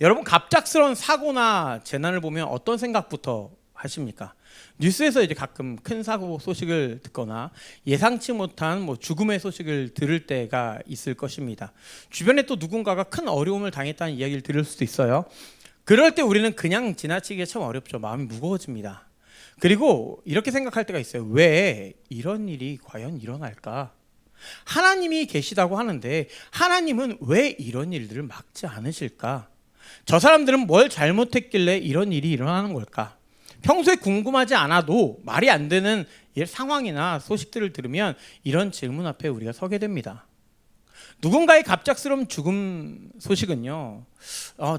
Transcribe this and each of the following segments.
여러분 갑작스러운 사고나 재난을 보면 어떤 생각부터 하십니까? 뉴스에서 이제 가끔 큰 사고 소식을 듣거나 예상치 못한 죽음의 소식을 들을 때가 있을 것입니다. 주변에 또 누군가가 큰 어려움을 당했다는 이야기를 들을 수도 있어요. 그럴 때 우리는 그냥 지나치기가 참 어렵죠. 마음이 무거워집니다. 그리고 이렇게 생각할 때가 있어요. 왜 이런 일이 과연 일어날까? 하나님이 계시다고 하는데 하나님은 왜 이런 일들을 막지 않으실까? 저 사람들은 뭘 잘못했길래 이런 일이 일어나는 걸까? 평소에 궁금하지 않아도 말이 안 되는 상황이나 소식들을 들으면 이런 질문 앞에 우리가 서게 됩니다. 누군가의 갑작스러운 죽음 소식은요,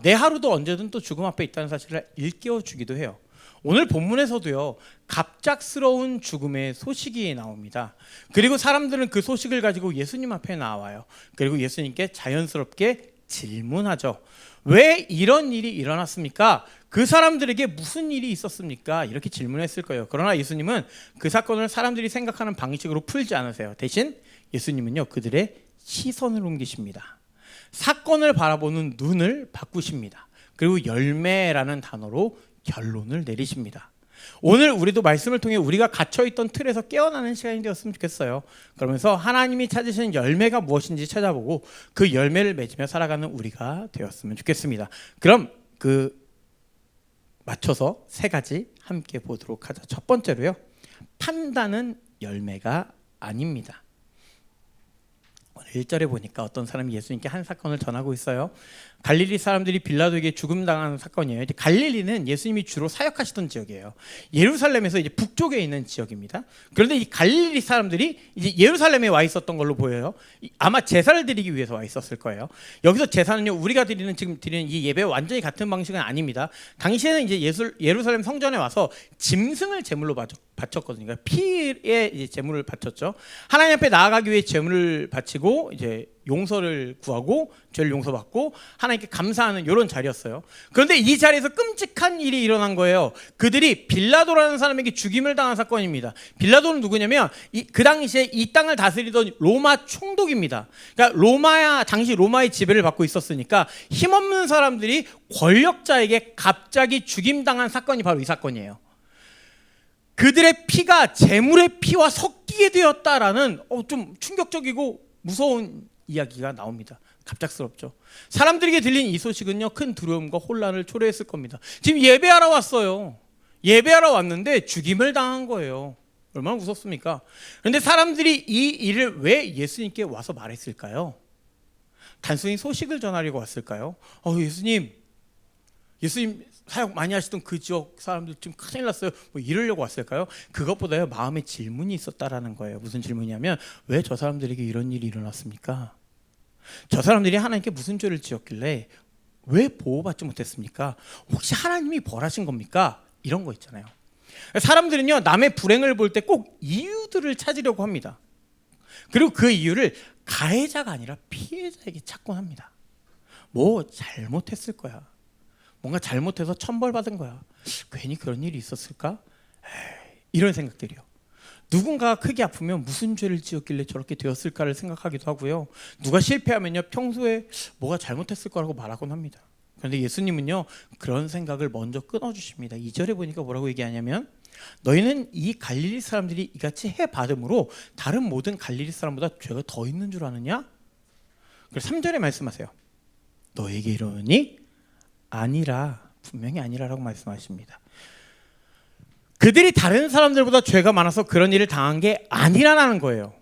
내 하루도 언제든 또 죽음 앞에 있다는 사실을 일깨워 주기도 해요. 오늘 본문에서도요, 갑작스러운 죽음의 소식이 나옵니다. 그리고 사람들은 그 소식을 가지고 예수님 앞에 나와요. 그리고 예수님께 자연스럽게 질문하죠. 왜 이런 일이 일어났습니까? 그 사람들에게 무슨 일이 있었습니까? 이렇게 질문했을 거예요. 그러나 예수님은 그 사건을 사람들이 생각하는 방식으로 풀지 않으세요. 대신 예수님은요, 그들의 시선을 옮기십니다. 사건을 바라보는 눈을 바꾸십니다. 그리고 열매라는 단어로 결론을 내리십니다. 오늘 우리도 말씀을 통해 우리가 갇혀있던 틀에서 깨어나는 시간이 되었으면 좋겠어요. 그러면서 하나님이 찾으시는 열매가 무엇인지 찾아보고 그 열매를 맺으며 살아가는 우리가 되었으면 좋겠습니다. 그럼 맞춰서 세 가지 함께 보도록 하죠. 첫 번째로요, 판단은 열매가 아닙니다. 오늘 1절에 보니까 어떤 사람이 예수님께 한 사건을 전하고 있어요. 갈릴리 사람들이 빌라도에게 죽음당한 사건이에요. 갈릴리는 예수님이 주로 사역하시던 지역이에요. 예루살렘에서 이제 북쪽에 있는 지역입니다. 그런데 이 갈릴리 사람들이 이제 예루살렘에 와 있었던 걸로 보여요. 아마 제사를 드리기 위해서 와 있었을 거예요. 여기서 제사는요, 우리가 지금 드리는 이 예배와 완전히 같은 방식은 아닙니다. 당시에는 이제 예루살렘 성전에 와서 짐승을 제물로 바쳤거든요. 그러니까 피에 이제 제물을 바쳤죠. 하나님 앞에 나아가기 위해 제물을 바치고 이제 용서를 구하고 죄를 용서받고 하나님께 감사하는 이런 자리였어요. 그런데 이 자리에서 끔찍한 일이 일어난 거예요. 그들이 빌라도라는 사람에게 죽임을 당한 사건입니다. 빌라도는 누구냐면 그 당시에 이 땅을 다스리던 로마 총독입니다. 그러니까 당시 로마의 지배를 받고 있었으니까 힘없는 사람들이 권력자에게 갑자기 죽임당한 사건이 바로 이 사건이에요. 그들의 피가 제물의 피와 섞이게 되었다라는 좀 충격적이고 무서운 이야기가 나옵니다. 갑작스럽죠. 사람들에게 들린 이 소식은요, 큰 두려움과 혼란을 초래했을 겁니다. 지금 예배하러 왔어요. 예배하러 왔는데 죽임을 당한 거예요. 얼마나 무섭습니까? 그런데 사람들이 이 일을 왜 예수님께 와서 말했을까요? 단순히 소식을 전하려고 왔을까요? 예수님 사역 많이 하시던 그 지역 사람들 지금 큰일 났어요. 이러려고 왔을까요? 그것보다요, 마음에 질문이 있었다라는 거예요. 무슨 질문이냐면, 왜 저 사람들에게 이런 일이 일어났습니까? 저 사람들이 하나님께 무슨 죄를 지었길래 왜 보호받지 못했습니까? 혹시 하나님이 벌하신 겁니까? 이런 거 있잖아요. 사람들은요, 남의 불행을 볼 때 꼭 이유들을 찾으려고 합니다. 그리고 그 이유를 가해자가 아니라 피해자에게 찾곤 합니다. 잘못했을 거야. 뭔가 잘못해서 천벌받은 거야. 괜히 그런 일이 있었을까? 이런 생각들이요. 누군가가 크게 아프면 무슨 죄를 지었길래 저렇게 되었을까를 생각하기도 하고요. 누가 실패하면요, 평소에 뭐가 잘못했을 거라고 말하곤 합니다. 그런데 예수님은요, 그런 생각을 먼저 끊어주십니다. 2절에 보니까 뭐라고 얘기하냐면, 너희는 이 갈릴리 사람들이 이같이 해받음으로 다른 모든 갈릴리 사람보다 죄가 더 있는 줄 아느냐? 그래서 3절에 말씀하세요. 너에게 이러니 아니라, 분명히 아니라라고 말씀하십니다. 그들이 다른 사람들보다 죄가 많아서 그런 일을 당한 게 아니라는 거예요.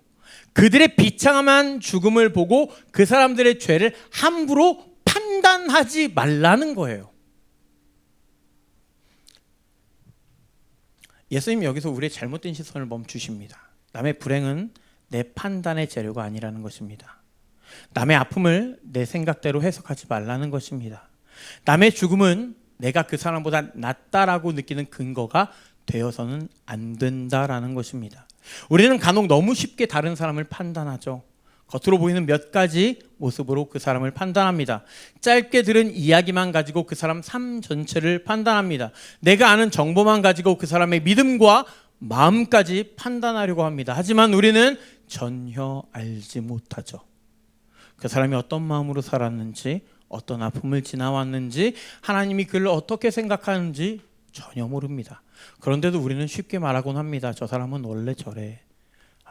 그들의 비참한 죽음을 보고 그 사람들의 죄를 함부로 판단하지 말라는 거예요. 예수님 여기서 우리의 잘못된 시선을 멈추십니다. 남의 불행은 내 판단의 재료가 아니라는 것입니다. 남의 아픔을 내 생각대로 해석하지 말라는 것입니다. 남의 죽음은 내가 그 사람보다 낫다라고 느끼는 근거가 되어서는 안 된다라는 것입니다. 우리는 간혹 너무 쉽게 다른 사람을 판단하죠. 겉으로 보이는 몇 가지 모습으로 그 사람을 판단합니다. 짧게 들은 이야기만 가지고 그 사람 삶 전체를 판단합니다. 내가 아는 정보만 가지고 그 사람의 믿음과 마음까지 판단하려고 합니다. 하지만 우리는 전혀 알지 못하죠. 그 사람이 어떤 마음으로 살았는지, 어떤 아픔을 지나왔는지, 하나님이 그를 어떻게 생각하는지 전혀 모릅니다. 그런데도 우리는 쉽게 말하곤 합니다. 저 사람은 원래 저래.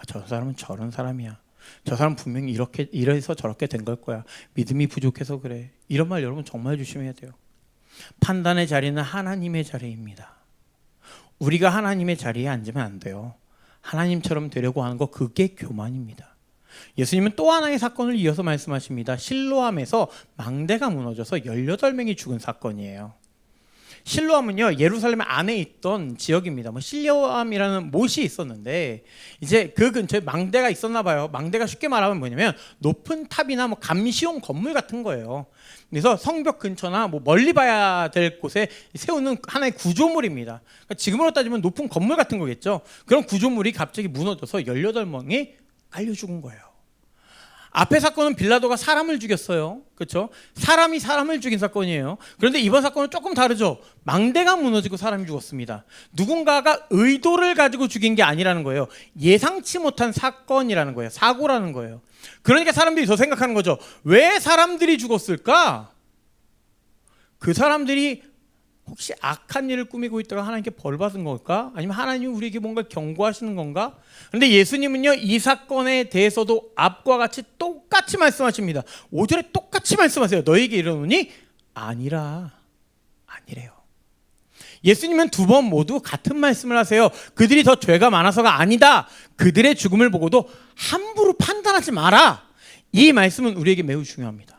저 사람은 저런 사람이야. 저 사람 분명히 이래서 저렇게 된 걸 거야. 믿음이 부족해서 그래. 이런 말 여러분 정말 조심해야 돼요. 판단의 자리는 하나님의 자리입니다. 우리가 하나님의 자리에 앉으면 안 돼요. 하나님처럼 되려고 하는 거, 그게 교만입니다. 예수님은 또 하나의 사건을 이어서 말씀하십니다. 실로암에서 망대가 무너져서 18명이 죽은 사건이에요. 실로암은요, 예루살렘 안에 있던 지역입니다. 실로암이라는 못이 있었는데 이제 그 근처에 망대가 있었나 봐요. 망대가 쉽게 말하면 뭐냐면 높은 탑이나 감시용 건물 같은 거예요. 그래서 성벽 근처나 멀리 봐야 될 곳에 세우는 하나의 구조물입니다. 그러니까 지금으로 따지면 높은 건물 같은 거겠죠. 그런 구조물이 갑자기 무너져서 18명이 깔려 죽은 거예요. 앞의 사건은 빌라도가 사람을 죽였어요. 그렇죠? 사람이 사람을 죽인 사건이에요. 그런데 이번 사건은 조금 다르죠. 망대가 무너지고 사람이 죽었습니다. 누군가가 의도를 가지고 죽인 게 아니라는 거예요. 예상치 못한 사건이라는 거예요. 사고라는 거예요. 그러니까 사람들이 더 생각하는 거죠. 왜 사람들이 죽었을까? 그 사람들이 혹시 악한 일을 꾸미고 있다가 하나님께 벌 받은 걸까? 아니면 하나님이 우리에게 뭔가 경고하시는 건가? 그런데 예수님은요, 이 사건에 대해서도 앞과 같이 똑같이 말씀하십니다. 5절에 똑같이 말씀하세요. 너에게 이르노니 아니래요. 예수님은 두 번 모두 같은 말씀을 하세요. 그들이 더 죄가 많아서가 아니다. 그들의 죽음을 보고도 함부로 판단하지 마라. 이 말씀은 우리에게 매우 중요합니다.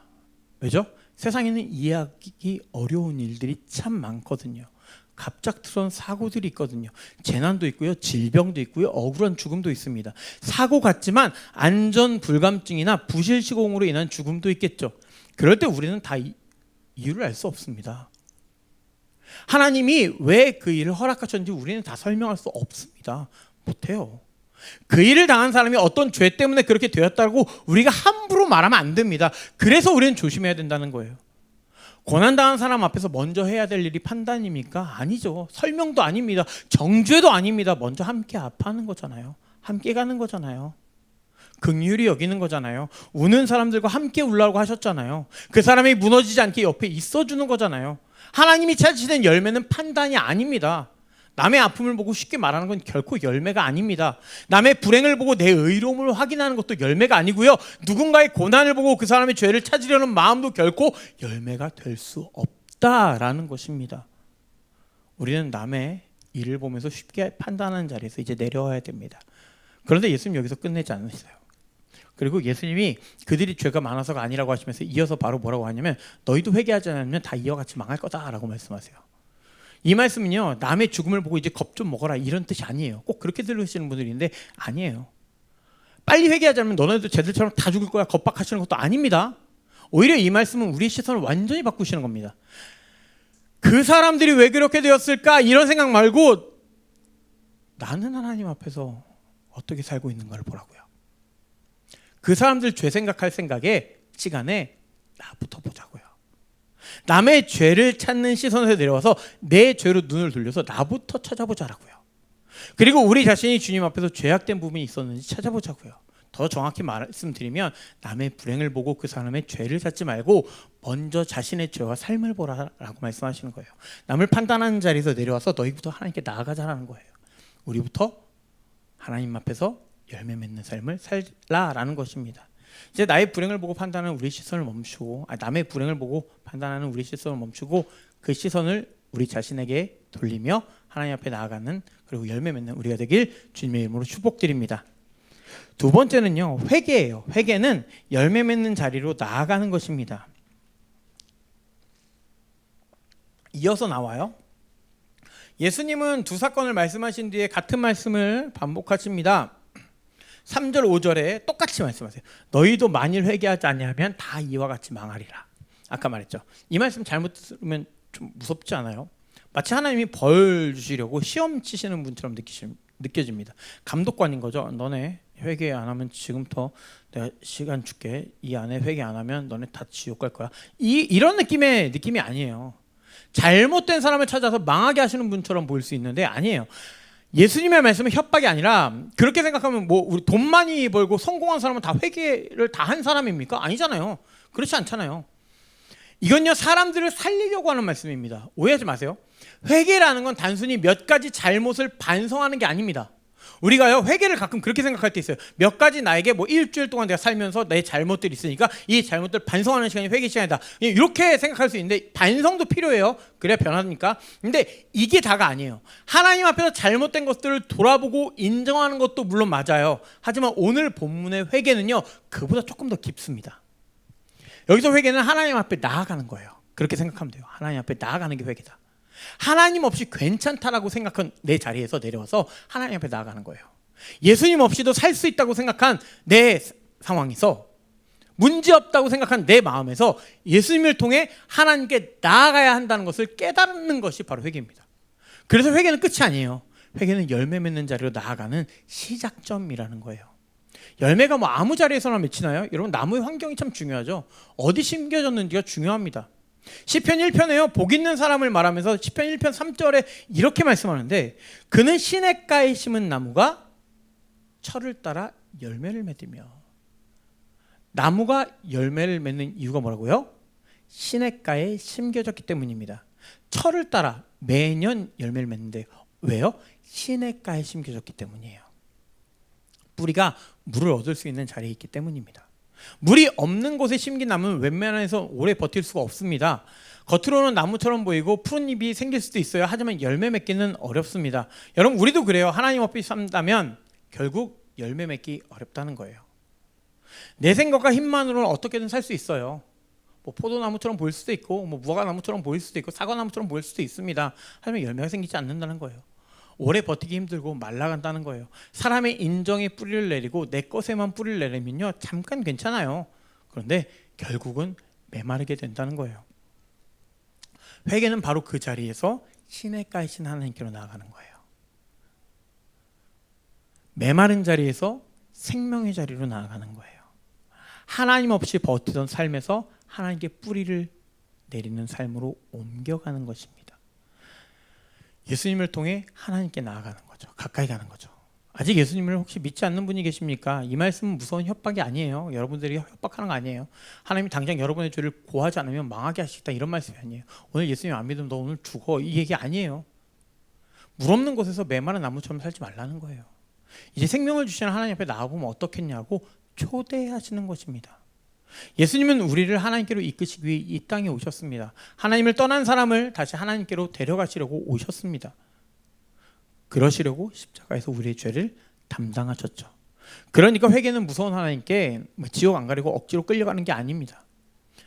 왜죠? 세상에는 이해하기 어려운 일들이 참 많거든요. 갑작스러운 사고들이 있거든요. 재난도 있고요, 질병도 있고요, 억울한 죽음도 있습니다. 사고 같지만 안전 불감증이나 부실 시공으로 인한 죽음도 있겠죠. 그럴 때 우리는 다 이유를 알 수 없습니다. 하나님이 왜 그 일을 허락하셨는지 우리는 다 설명할 수 없습니다. 못해요. 그 일을 당한 사람이 어떤 죄 때문에 그렇게 되었다고 우리가 함부로 말하면 안 됩니다. 그래서 우리는 조심해야 된다는 거예요. 고난당한 사람 앞에서 먼저 해야 될 일이 판단입니까? 아니죠. 설명도 아닙니다. 정죄도 아닙니다. 먼저 함께 아파하는 거잖아요. 함께 가는 거잖아요. 긍휼히 여기는 거잖아요. 우는 사람들과 함께 울라고 하셨잖아요. 그 사람이 무너지지 않게 옆에 있어주는 거잖아요. 하나님이 찾으시는 열매는 판단이 아닙니다. 남의 아픔을 보고 쉽게 말하는 건 결코 열매가 아닙니다. 남의 불행을 보고 내 의로움을 확인하는 것도 열매가 아니고요. 누군가의 고난을 보고 그 사람의 죄를 찾으려는 마음도 결코 열매가 될 수 없다라는 것입니다. 우리는 남의 일을 보면서 쉽게 판단하는 자리에서 이제 내려와야 됩니다. 그런데 예수님 여기서 끝내지 않으세요. 그리고 예수님이 그들이 죄가 많아서가 아니라고 하시면서 이어서 바로 뭐라고 하냐면 너희도 회개하지 않으면 다 이와 같이 망할 거다라고 말씀하세요. 이 말씀은요, 남의 죽음을 보고 이제 겁 좀 먹어라 이런 뜻이 아니에요. 꼭 그렇게 들으시는 분들이 있는데 아니에요. 빨리 회개하지 않으면 너네도 쟤들처럼 다 죽을 거야 겁박하시는 것도 아닙니다. 오히려 이 말씀은 우리의 시선을 완전히 바꾸시는 겁니다. 그 사람들이 왜 그렇게 되었을까 이런 생각 말고 나는 하나님 앞에서 어떻게 살고 있는가를 보라고요. 그 사람들 죄 생각할 생각에 시간에 나부터 보자고요. 남의 죄를 찾는 시선에서 내려와서 내 죄로 눈을 돌려서 나부터 찾아보자라고요. 그리고 우리 자신이 주님 앞에서 죄악된 부분이 있었는지 찾아보자고요. 더 정확히 말씀드리면 남의 불행을 보고 그 사람의 죄를 찾지 말고 먼저 자신의 죄와 삶을 보라라고 말씀하시는 거예요. 남을 판단하는 자리에서 내려와서 너희부터 하나님께 나아가자라는 거예요. 우리부터 하나님 앞에서 열매 맺는 삶을 살라라는 것입니다. 이제 나의 불행을 보고 판단하는 우리 시선을 멈추고 남의 불행을 보고 판단하는 우리 시선을 멈추고 그 시선을 우리 자신에게 돌리며 하나님 앞에 나아가는 그리고 열매 맺는 우리가 되길 주님의 이름으로 축복드립니다. 두 번째는요, 회개예요. 회개는 열매 맺는 자리로 나아가는 것입니다. 이어서 나와요. 예수님은 두 사건을 말씀하신 뒤에 같은 말씀을 반복하십니다. 3절 5절에 똑같이 말씀하세요. 너희도 만일 회개하지 않냐면 다 이와 같이 망하리라. 아까 말했죠. 이 말씀 잘못 들으면 좀 무섭지 않아요? 마치 하나님이 벌 주시려고 시험 치시는 분처럼 느껴집니다. 감독관인 거죠. 너네 회개 안 하면 지금부터 내가 시간 줄게. 이 안에 회개 안 하면 너네 다 지옥 갈 거야. 이런 느낌이 아니에요. 잘못된 사람을 찾아서 망하게 하시는 분처럼 보일 수 있는데 아니에요. 예수님의 말씀은 협박이 아니라 그렇게 생각하면 우리 돈 많이 벌고 성공한 사람은 다 회개를 다 한 사람입니까? 아니잖아요. 그렇지 않잖아요. 이건요 사람들을 살리려고 하는 말씀입니다. 오해하지 마세요. 회개라는 건 단순히 몇 가지 잘못을 반성하는 게 아닙니다. 우리가요 회개를 가끔 그렇게 생각할 때 있어요. 몇 가지 나에게 뭐 일주일 동안 내가 살면서 내 잘못들이 있으니까 이 잘못들 반성하는 시간이 회개 시간이다, 이렇게 생각할 수 있는데 반성도 필요해요. 그래야 변하니까. 근데 이게 다가 아니에요. 하나님 앞에서 잘못된 것들을 돌아보고 인정하는 것도 물론 맞아요. 하지만 오늘 본문의 회개는요 그보다 조금 더 깊습니다. 여기서 회개는 하나님 앞에 나아가는 거예요. 그렇게 생각하면 돼요. 하나님 앞에 나아가는 게 회개다. 하나님 없이 괜찮다라고 생각한 내 자리에서 내려와서 하나님 앞에 나아가는 거예요. 예수님 없이도 살 수 있다고 생각한 내 상황에서, 문제없다고 생각한 내 마음에서 예수님을 통해 하나님께 나아가야 한다는 것을 깨닫는 것이 바로 회개입니다. 그래서 회개는 끝이 아니에요. 회개는 열매 맺는 자리로 나아가는 시작점이라는 거예요. 열매가 뭐 아무 자리에서나 맺히나요? 여러분, 나무의 환경이 참 중요하죠. 어디 심겨졌는지가 중요합니다. 시편 1편에요 복 있는 사람을 말하면서 시편 1편 3절에 이렇게 말씀하는데, 그는 시냇가에 심은 나무가 철을 따라 열매를 맺으며. 나무가 열매를 맺는 이유가 뭐라고요? 시냇가에 심겨졌기 때문입니다. 철을 따라 매년 열매를 맺는데 왜요? 시냇가에 심겨졌기 때문이에요. 뿌리가 물을 얻을 수 있는 자리에 있기 때문입니다. 물이 없는 곳에 심긴 나무는 웬만해서 오래 버틸 수가 없습니다. 겉으로는 나무처럼 보이고 푸른 잎이 생길 수도 있어요. 하지만 열매 맺기는 어렵습니다. 여러분, 우리도 그래요. 하나님 앞에 산다면 결국 열매 맺기 어렵다는 거예요. 내 생각과 힘만으로는 어떻게든 살 수 있어요. 뭐 포도나무처럼 보일 수도 있고, 뭐 무화과나무처럼 보일 수도 있고, 사과나무처럼 보일 수도 있습니다. 하지만 열매가 생기지 않는다는 거예요. 오래 버티기 힘들고 말라간다는 거예요. 사람의 인정에 뿌리를 내리고 내 것에만 뿌리를 내리면요 잠깐 괜찮아요. 그런데 결국은 메마르게 된다는 거예요. 회개는 바로 그 자리에서 시냇가이신 하나님께로 나아가는 거예요. 메마른 자리에서 생명의 자리로 나아가는 거예요. 하나님 없이 버티던 삶에서 하나님께 뿌리를 내리는 삶으로 옮겨가는 것입니다. 예수님을 통해 하나님께 나아가는 거죠. 가까이 가는 거죠. 아직 예수님을 혹시 믿지 않는 분이 계십니까? 이 말씀은 무서운 협박이 아니에요. 여러분들이 협박하는 거 아니에요. 하나님이 당장 여러분의 죄를 고하지 않으면 망하게 하시겠다, 이런 말씀이 아니에요. 오늘 예수님 안 믿으면 너 오늘 죽어, 이 얘기 아니에요. 물 없는 곳에서 메마른 나무처럼 살지 말라는 거예요. 이제 생명을 주시는 하나님 앞에 나아보면 어떻겠냐고 초대하시는 것입니다. 예수님은 우리를 하나님께로 이끄시기 위해 이 땅에 오셨습니다. 하나님을 떠난 사람을 다시 하나님께로 데려가시려고 오셨습니다. 그러시려고 십자가에서 우리의 죄를 담당하셨죠. 그러니까 회개는 무서운 하나님께 지옥 안 가리고 억지로 끌려가는 게 아닙니다.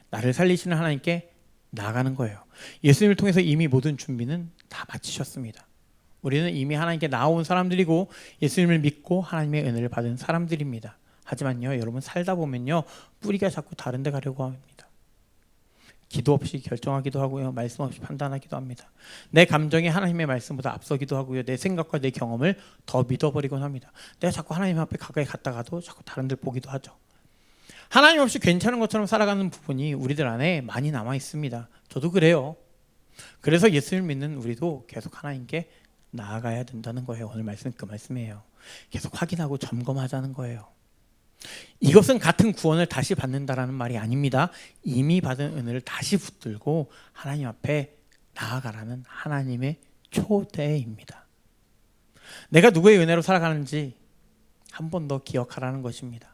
나를 살리시는 하나님께 나아가는 거예요. 예수님을 통해서 이미 모든 준비는 다 마치셨습니다. 우리는 이미 하나님께 나아온 사람들이고 예수님을 믿고 하나님의 은혜를 받은 사람들입니다. 하지만요, 여러분, 살다 보면요 뿌리가 자꾸 다른 데 가려고 합니다. 기도 없이 결정하기도 하고요, 말씀 없이 판단하기도 합니다. 내 감정이 하나님의 말씀보다 앞서기도 하고요, 내 생각과 내 경험을 더 믿어버리곤 합니다. 내가 자꾸 하나님 앞에 가까이 갔다가도 자꾸 다른 데 보기도 하죠. 하나님 없이 괜찮은 것처럼 살아가는 부분이 우리들 안에 많이 남아 있습니다. 저도 그래요. 그래서 예수를 믿는 우리도 계속 하나님께 나아가야 된다는 거예요. 오늘 말씀은 그 말씀이에요. 계속 확인하고 점검하자는 거예요. 이것은 같은 구원을 다시 받는다라는 말이 아닙니다. 이미 받은 은혜를 다시 붙들고 하나님 앞에 나아가라는 하나님의 초대입니다. 내가 누구의 은혜로 살아가는지 한 번 더 기억하라는 것입니다.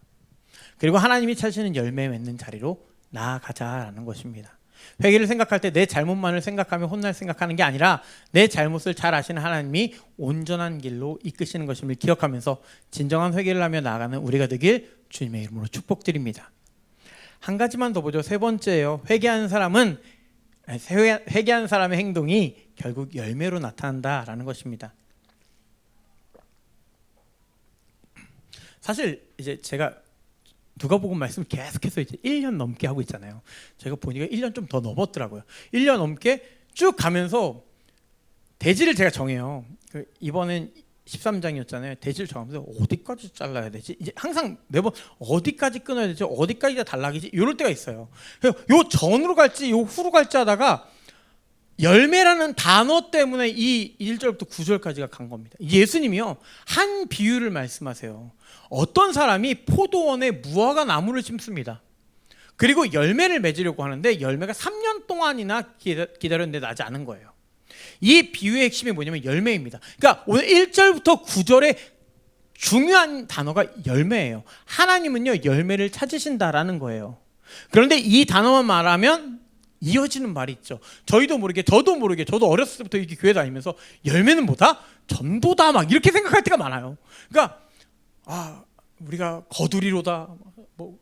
그리고 하나님이 찾으시는 열매 맺는 자리로 나아가자라는 것입니다. 회개를 생각할 때 내 잘못만을 생각하며 혼날 생각하는 게 아니라 내 잘못을 잘 아시는 하나님이 온전한 길로 이끄시는 것임을 기억하면서 진정한 회개를 하며 나아가는 우리가 되길 주님의 이름으로 축복드립니다. 한 가지만 더 보죠. 세 번째예요. 회개하는 사람의 행동이 결국 열매로 나타난다라는 것입니다. 사실 이제 제가 누가복음 말씀 계속해서 이제 1년 넘게 하고 있잖아요. 제가 보니까 1년 좀 더 넘었더라고요. 1년 넘게 쭉 가면서 대지를 제가 정해요. 이번엔 13장이었잖아요. 대지를 정하면서 어디까지 잘라야 되지? 이제 항상 매번 어디까지 끊어야 되지? 어디까지 단락이지? 이럴 때가 있어요. 요 전으로 갈지 요 후로 갈지 하다가 열매라는 단어 때문에 이 1절부터 9절까지가 간 겁니다. 예수님이요 한 비유를 말씀하세요. 어떤 사람이 포도원에 무화과 나무를 심습니다. 그리고 열매를 맺으려고 하는데 열매가 3년 동안이나 기다렸는데 나지 않은 거예요. 이 비유의 핵심이 뭐냐면 열매입니다. 그러니까 오늘 1절부터 9절에 중요한 단어가 열매예요. 하나님은요 열매를 찾으신다라는 거예요. 그런데 이 단어만 말하면 이어지는 말이 있죠. 저도 모르게 저도 어렸을 때부터 이렇게 교회 다니면서 열매는 뭐다? 전도다 막 이렇게 생각할 때가 많아요. 그러니까 우리가 거두리로다, 뭐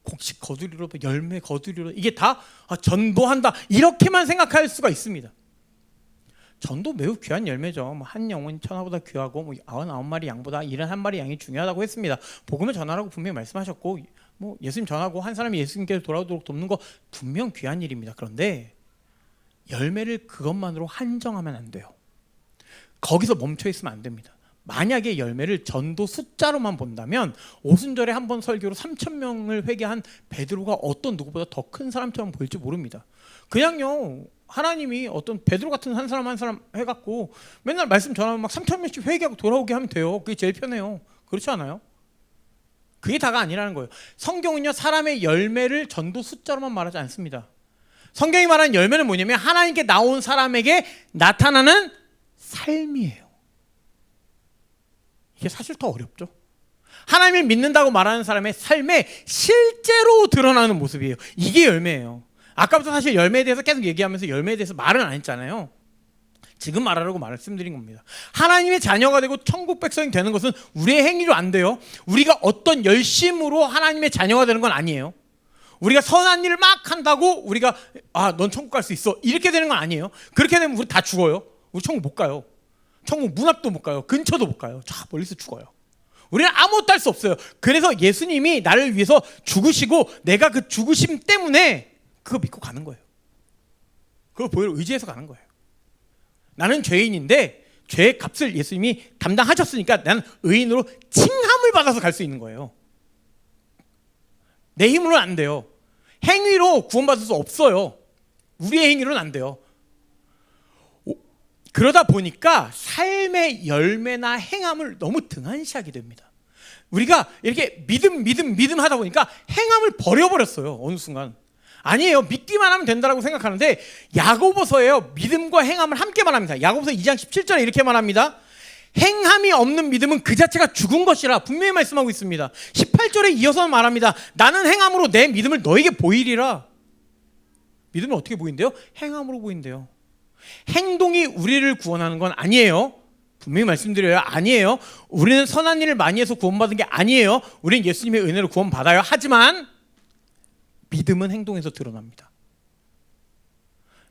곡식 거두리로다, 열매 거두리로다, 이게 다 전도한다 이렇게만 생각할 수가 있습니다. 전도 매우 귀한 열매죠. 한 영혼 천하보다 귀하고 99마리 양보다 71마리 양이 중요하다고 했습니다. 복음을 전하라고 분명히 말씀하셨고 예수님 전하고 한 사람이 예수님께로 돌아오도록 돕는 거 분명 귀한 일입니다. 그런데 열매를 그것만으로 한정하면 안 돼요. 거기서 멈춰 있으면 안 됩니다. 만약에 열매를 전도 숫자로만 본다면 오순절에 한 번 설교로 3,000명을 회개한 베드로가 어떤 누구보다 더 큰 사람처럼 보일지 모릅니다. 그냥요 하나님이 어떤 베드로 같은 한 사람 해갖고 맨날 말씀 전하면 막 3,000명씩 회개하고 돌아오게 하면 돼요. 그게 제일 편해요. 그렇지 않아요? 그게 다가 아니라는 거예요. 성경은요 사람의 열매를 전도 숫자로만 말하지 않습니다. 성경이 말하는 열매는 뭐냐면 하나님께 나온 사람에게 나타나는 삶이에요. 이게 사실 더 어렵죠. 하나님을 믿는다고 말하는 사람의 삶에 실제로 드러나는 모습이에요. 이게 열매예요. 아까부터 사실 열매에 대해서 계속 얘기하면서 열매에 대해서 말은 안 했잖아요. 지금 말하라고 말씀드린 겁니다. 하나님의 자녀가 되고 천국 백성이 되는 것은 우리의 행위로 안 돼요. 우리가 어떤 열심으로 하나님의 자녀가 되는 건 아니에요. 우리가 선한 일을 막 한다고 우리가 넌 천국 갈 수 있어 이렇게 되는 건 아니에요. 그렇게 되면 우리 다 죽어요. 우리 천국 못 가요. 천국 문 앞도 못 가요. 근처도 못 가요. 저 멀리서 죽어요. 우리는 아무것도 할 수 없어요. 그래서 예수님이 나를 위해서 죽으시고 내가 그 죽으심 때문에 그거 믿고 가는 거예요. 그걸 보여 의지해서 가는 거예요. 나는 죄인인데 죄의 값을 예수님이 담당하셨으니까 나는 의인으로 칭함을 받아서 갈 수 있는 거예요. 내 힘으로는 안 돼요. 행위로 구원받을 수 없어요. 우리의 행위로는 안 돼요. 그러다 보니까 삶의 열매나 행함을 너무 등한시하게 됩니다. 우리가 이렇게 믿음 하다 보니까 행함을 버려버렸어요. 어느 순간. 아니에요. 믿기만 하면 된다고 생각하는데 야고보서에요. 믿음과 행함을 함께 말합니다. 야고보서 2장 17절에 이렇게 말합니다. 행함이 없는 믿음은 그 자체가 죽은 것이라 분명히 말씀하고 있습니다. 18절에 이어서 말합니다. 나는 행함으로 내 믿음을 너에게 보이리라. 믿음은 어떻게 보인대요? 행함으로 보인대요. 행동이 우리를 구원하는 건 아니에요. 분명히 말씀드려요. 아니에요. 우리는 선한 일을 많이 해서 구원받은 게 아니에요. 우리는 예수님의 은혜로 구원받아요. 하지만 믿음은 행동에서 드러납니다.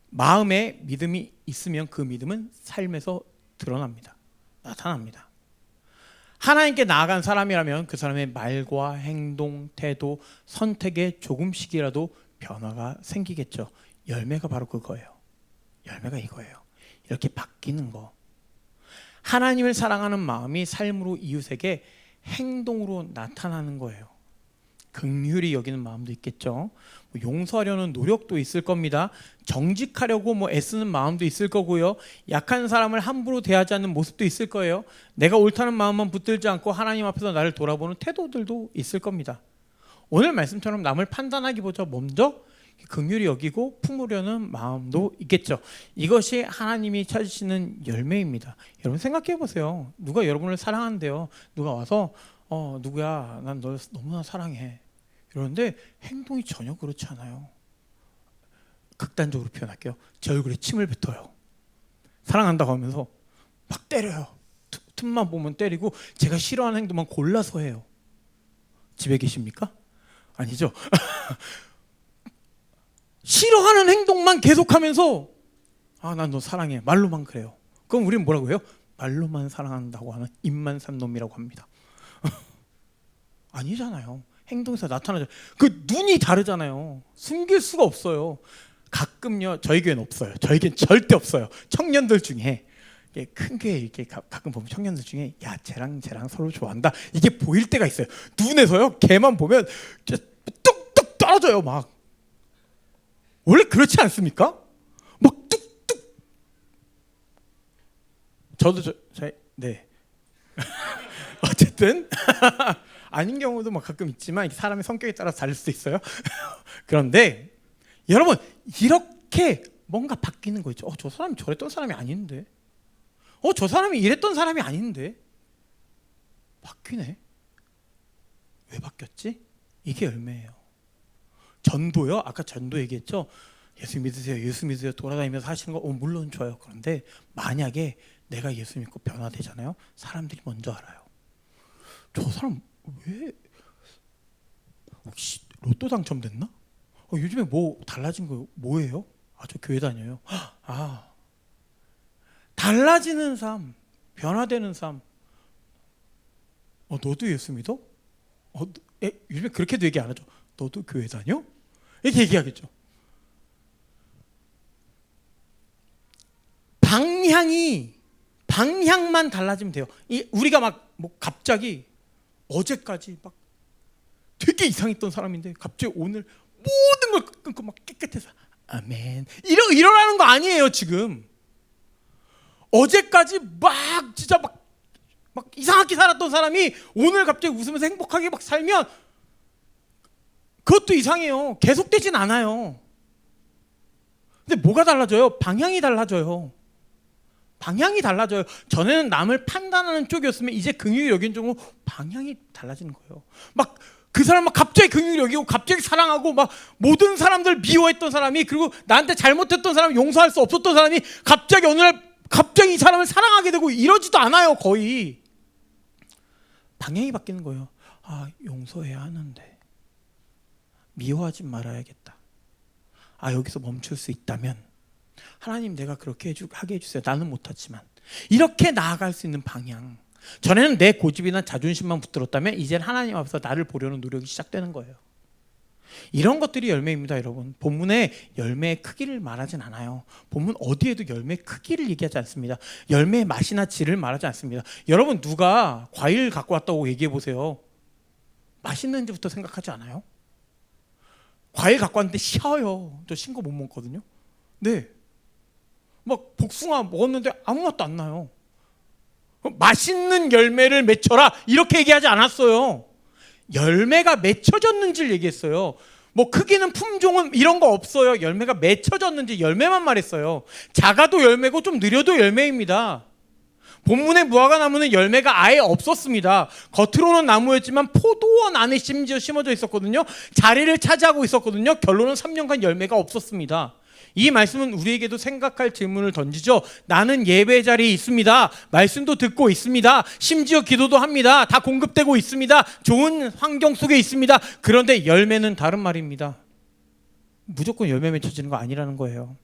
마음에 믿음이 있으면 그 믿음은 삶에서 드러납니다. 나타납니다. 하나님께 나아간 사람이라면 그 사람의 말과 행동, 태도, 선택에 조금씩이라도 변화가 생기겠죠. 열매가 바로 그거예요. 열매가 이거예요. 이렇게 바뀌는 거. 하나님을 사랑하는 마음이 삶으로 이웃에게 행동으로 나타나는 거예요. 긍휼히 여기는 마음도 있겠죠. 용서하려는 노력도 있을 겁니다. 정직하려고 애쓰는 마음도 있을 거고요. 약한 사람을 함부로 대하지 않는 모습도 있을 거예요. 내가 옳다는 마음만 붙들지 않고 하나님 앞에서 나를 돌아보는 태도들도 있을 겁니다. 오늘 말씀처럼 남을 판단하기보다 먼저 긍휼히 여기고 품으려는 마음도 있겠죠. 이것이 하나님이 찾으시는 열매입니다. 여러분 생각해 보세요. 누가 여러분을 사랑한대요. 누가 와서 누구야 난 너 너무나 사랑해 이러는데 행동이 전혀 그렇지 않아요. 극단적으로 표현할게요. 제 얼굴에 침을 뱉어요. 사랑한다고 하면서 막 때려요. 틈만 보면 때리고 제가 싫어하는 행동만 골라서 해요. 집에 계십니까? 아니죠. 싫어하는 행동만 계속하면서 난 너 사랑해 말로만 그래요. 그럼 우리는 뭐라고 해요? 말로만 사랑한다고 하는 입만 산 놈이라고 합니다. 아니잖아요. 행동에서 나타나죠. 그 눈이 다르잖아요. 숨길 수가 없어요. 가끔요 저희 교회는 없어요. 저희 교회는 절대 없어요. 청년들 중에 큰 교회 이렇게 가끔 보면 청년들 중에 야 쟤랑 서로 좋아한다 이게 보일 때가 있어요. 눈에서요 걔만 보면 뚝뚝 떨어져요. 막 원래 그렇지 않습니까? 막 뚝뚝. 저도 네. 어쨌든 아닌 경우도 뭐 가끔 있지만 사람의 성격에 따라서 다를 수도 있어요. 그런데 여러분 이렇게 뭔가 바뀌는 거 있죠. 저 사람이 저랬던 사람이 아닌데, 저 사람이 이랬던 사람이 아닌데 바뀌네. 왜 바뀌었지? 이게 열매예요. 전도요? 아까 전도 얘기했죠. 예수 믿으세요, 예수 믿으세요 돌아다니면서 하시는 거 물론 좋아요. 그런데 만약에 내가 예수 믿고 변화되잖아요. 사람들이 먼저 알아요. 저 사람 왜 혹시 로또 당첨됐나? 요즘에 뭐 달라진 거 뭐예요? 저 교회 다녀요. 달라지는 삶, 변화되는 삶. 너도 예수 믿어? 요즘에 그렇게도 얘기 안 하죠. 너도 교회 다녀? 이렇게 얘기하겠죠. 방향만 달라지면 돼요. 우리가 뭐 갑자기 어제까지 막 되게 이상했던 사람인데 갑자기 오늘 모든 걸 끊고 막 깨끗해서 아멘 이러라는 거 아니에요. 지금 어제까지 막 진짜 막 이상하게 살았던 사람이 오늘 갑자기 웃으면서 행복하게 막 살면 그것도 이상해요. 계속되진 않아요. 근데 뭐가 달라져요? 방향이 달라져요. 전에는 남을 판단하는 쪽이었으면 이제 긍휼히 여긴 쪽으로 방향이 달라지는 거예요. 막 그 사람 막 갑자기 긍휼히 여기고 갑자기 사랑하고 막 모든 사람들 미워했던 사람이, 그리고 나한테 잘못했던 사람 용서할 수 없었던 사람이 갑자기 어느 날 갑자기 이 사람을 사랑하게 되고 이러지도 않아요. 거의 방향이 바뀌는 거예요. 용서해야 하는데 미워하지 말아야겠다. 여기서 멈출 수 있다면 하나님 내가 그렇게 하게 해주세요. 나는 못하지만. 이렇게 나아갈 수 있는 방향. 전에는 내 고집이나 자존심만 붙들었다면 이제는 하나님 앞에서 나를 보려는 노력이 시작되는 거예요. 이런 것들이 열매입니다. 여러분, 본문에 열매의 크기를 말하진 않아요. 본문 어디에도 열매의 크기를 얘기하지 않습니다. 열매의 맛이나 질을 말하지 않습니다. 여러분, 누가 과일 갖고 왔다고 얘기해 보세요. 맛있는지부터 생각하지 않아요? 과일 갖고 왔는데 셔요. 저 신 거 못 먹거든요. 네, 막 복숭아 먹었는데 아무 맛도 안 나요. 맛있는 열매를 맺혀라 이렇게 얘기하지 않았어요. 열매가 맺혀졌는지를 얘기했어요. 뭐 크기는 품종은 이런 거 없어요. 열매가 맺혀졌는지 열매만 말했어요. 작아도 열매고 좀 느려도 열매입니다. 본문의 무화과 나무는 열매가 아예 없었습니다. 겉으로는 나무였지만 포도원 안에 심지어 심어져 있었거든요. 자리를 차지하고 있었거든요. 결론은 3년간 열매가 없었습니다. 이 말씀은 우리에게도 생각할 질문을 던지죠. 나는 예배 자리에 있습니다. 말씀도 듣고 있습니다. 심지어 기도도 합니다. 다 공급되고 있습니다. 좋은 환경 속에 있습니다. 그런데 열매는 다른 말입니다. 무조건 열매 맺혀지는 거 아니라는 거예요.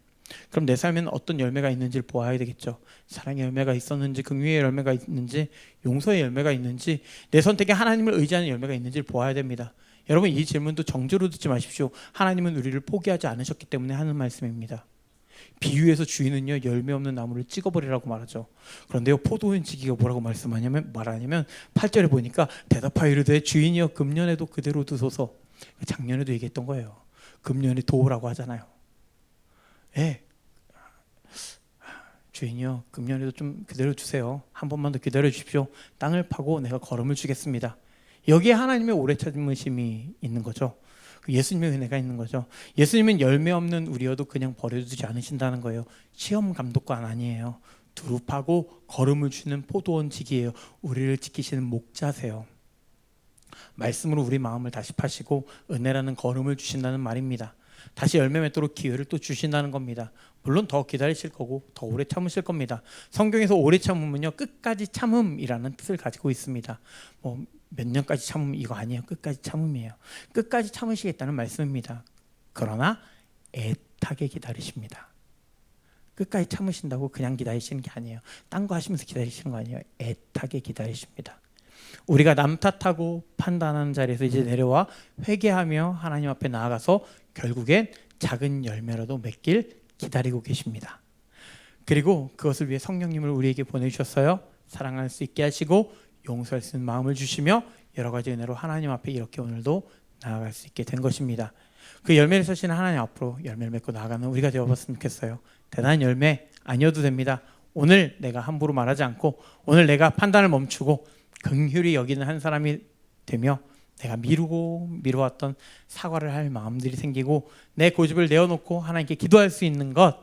그럼 내 삶에는 어떤 열매가 있는지를 보아야 되겠죠. 사랑의 열매가 있었는지, 긍휼의 열매가 있는지, 용서의 열매가 있는지, 내 선택에 하나님을 의지하는 열매가 있는지를 보아야 됩니다. 여러분, 이 질문도 정죄로 듣지 마십시오. 하나님은 우리를 포기하지 않으셨기 때문에 하는 말씀입니다. 비유에서 주인은요, 열매 없는 나무를 찍어버리라고 말하죠. 그런데요, 포도원 지기가 뭐라고 말하냐면 8절에 보니까 대답하여 이르되 주인이여 금년에도 그대로 두소서. 작년에도 얘기했던 거예요. 금년에 도우라고 하잖아요. 주인이여 금년에도 좀 그대로 주세요. 한 번만 더 기다려 주십시오. 땅을 파고 내가 걸음을 주겠습니다. 여기에 하나님의 오래 참으심이 있는 거죠. 예수님의 은혜가 있는 거죠. 예수님은 열매 없는 우리여도 그냥 버려두지 않으신다는 거예요. 시험 감독관 아니에요. 두루 파고 걸음을 주는 포도원 지기예요. 우리를 지키시는 목자세요. 말씀으로 우리 마음을 다시 파시고 은혜라는 걸음을 주신다는 말입니다. 다시 열매 맺도록 기회를 또 주신다는 겁니다. 물론 더 기다리실 거고 더 오래 참으실 겁니다. 성경에서 오래 참으면요, 끝까지 참음이라는 뜻을 가지고 있습니다. 몇 년까지 참음 이거 아니에요. 끝까지 참음이에요. 끝까지 참으시겠다는 말씀입니다. 그러나 애타게 기다리십니다. 끝까지 참으신다고 그냥 기다리시는 게 아니에요. 딴 거 하시면서 기다리시는 거 아니에요. 애타게 기다리십니다. 우리가 남 탓하고 판단하는 자리에서 이제 내려와 회개하며 하나님 앞에 나아가서 결국엔 작은 열매라도 맺길 기다리고 계십니다. 그리고 그것을 위해 성령님을 우리에게 보내주셨어요. 사랑할 수 있게 하시고 용서할 수 있는 마음을 주시며 여러 가지 은혜로 하나님 앞에 이렇게 오늘도 나아갈 수 있게 된 것입니다. 그 열매를 서시는 하나님 앞으로 열매를 맺고 나아가는 우리가 되어봤으면 좋겠어요. 대단한 열매 아니어도 됩니다. 오늘 내가 함부로 말하지 않고 오늘 내가 판단을 멈추고 긍휼히 여기는 한 사람이 되며 내가 미루었던 사과를 할 마음들이 생기고 내 고집을 내어놓고 하나님께 기도할 수 있는 것,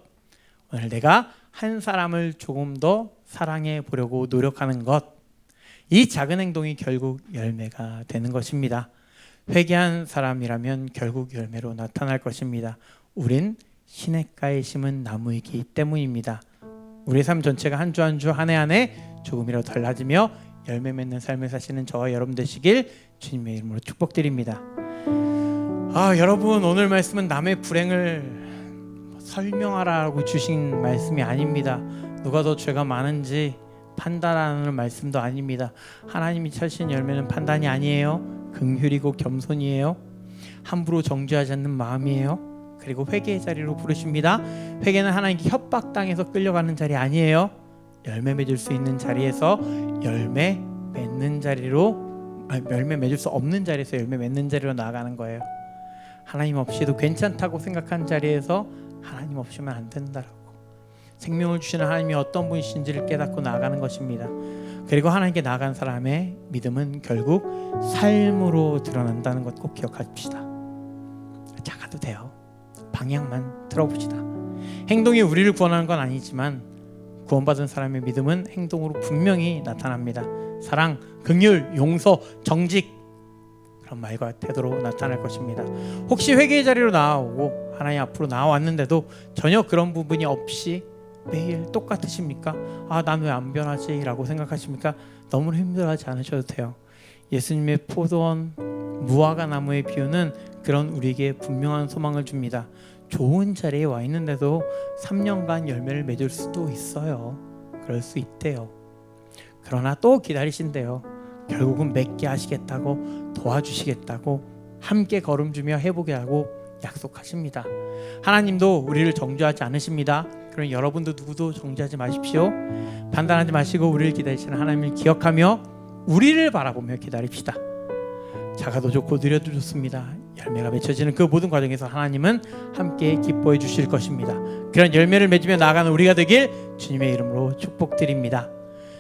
오늘 내가 한 사람을 조금 더 사랑해 보려고 노력하는 것, 이 작은 행동이 결국 열매가 되는 것입니다. 회개한 사람이라면 결국 열매로 나타날 것입니다. 우린 시냇가에 심은 나무이기 때문입니다. 우리 삶 전체가 한 주 한 주 한 해 한 해 조금이라도 달라지며 열매 맺는 삶을 사시는 저와 여러분 되시길 주님의 이름으로 축복드립니다. 여러분, 오늘 말씀은 남의 불행을 설명하라고 주신 말씀이 아닙니다. 누가 더 죄가 많은지 판단하는 말씀도 아닙니다. 하나님이 찾으신 열매는 판단이 아니에요. 긍휼이고 겸손이에요. 함부로 정죄하지 않는 마음이에요. 그리고 회개의 자리로 부르십니다. 회개는 하나님께 협박당해서 끌려가는 자리 아니에요. 열매 맺을 수 있는 자리에서 열매 맺는 자리로, 열매 맺을 수 없는 자리에서 열매 맺는 자리로 나아가는 거예요. 하나님 없이도 괜찮다고 생각한 자리에서 하나님 없이면 안 된다라고, 생명을 주시는 하나님이 어떤 분이신지를 깨닫고 나아가는 것입니다. 그리고 하나님께 나아간 사람의 믿음은 결국 삶으로 드러난다는 것 꼭 기억합시다. 작아도 돼요. 방향만 틀어봅시다. 행동이 우리를 구원하는 건 아니지만 구원받은 사람의 믿음은 행동으로 분명히 나타납니다. 사랑, 긍휼, 용서, 정직, 그런 말과 태도로 나타날 것입니다. 혹시 회개의 자리로 나오고 하나님 앞으로 나왔는데도 전혀 그런 부분이 없이 매일 똑같으십니까? 난 왜 안 변하지? 라고 생각하십니까? 너무 힘들어하지 않으셔도 돼요. 예수님의 포도원 무화과 나무의 비유는 그런 우리에게 분명한 소망을 줍니다. 좋은 자리에 와 있는데도 3년간 열매를 맺을 수도 있어요. 그럴 수 있대요. 그러나 또 기다리신대요. 결국은 맺게 하시겠다고, 도와주시겠다고, 함께 걸음주며 해보게 하고 약속하십니다. 하나님도 우리를 정죄하지 않으십니다. 그럼 여러분도 누구도 정죄하지 마십시오. 판단하지 마시고 우리를 기다리시는 하나님을 기억하며 우리를 바라보며 기다립시다. 작아도 좋고 느려도 좋습니다. 열매가 맺혀지는 그 모든 과정에서 하나님은 함께 기뻐해 주실 것입니다. 그런 열매를 맺으며 나아가는 우리가 되길 주님의 이름으로 축복드립니다.